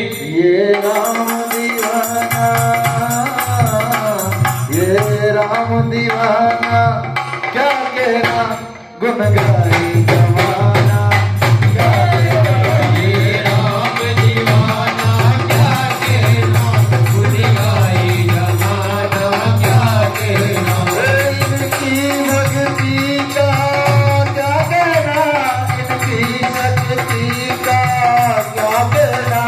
ये राम दीवाना, ये राम दीवाना, क्या कहना गुन गाई जमाना, क्या कहना ये राम दीवाना, क्या कहना गुन गाई जमाना, क्या कहना इनकी भक्ति का क्या कहना, इनकी शक्ति का क्या कहना,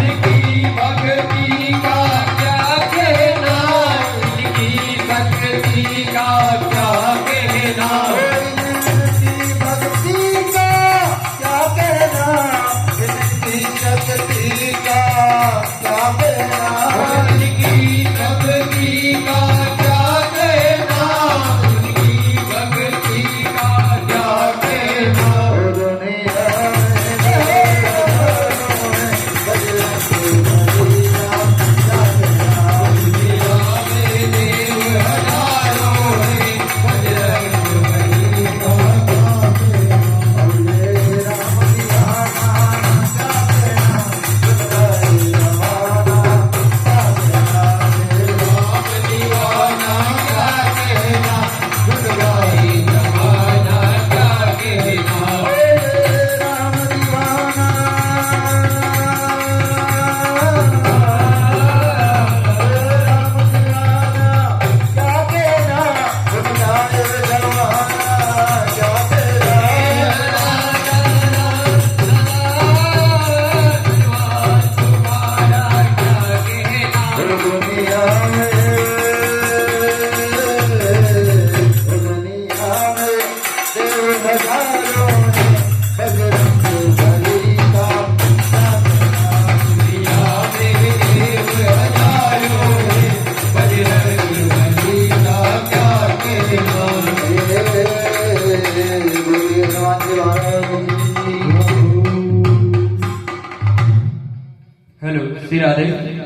इनकी भक्ति का क्या कहना, इनकी शक्ति का क्या कहना इनकी भक्ति का क्या कहना, इनकी शक्ति का क्या कहना, इनकी भक्ति का क्या कहना, इनकी भक्ति का क्या कहना दुनिया में देव हजारों हैं, बजरंग बली का राम दीवाना, क्या कहना गुन गाई जमाना, क्या कहना राम दीवाना, क्या कहना बुझाए जमाना, क्या कहना दुनिया में देव हजारों हैं, बजरंग बली का हेलो श्री राधे।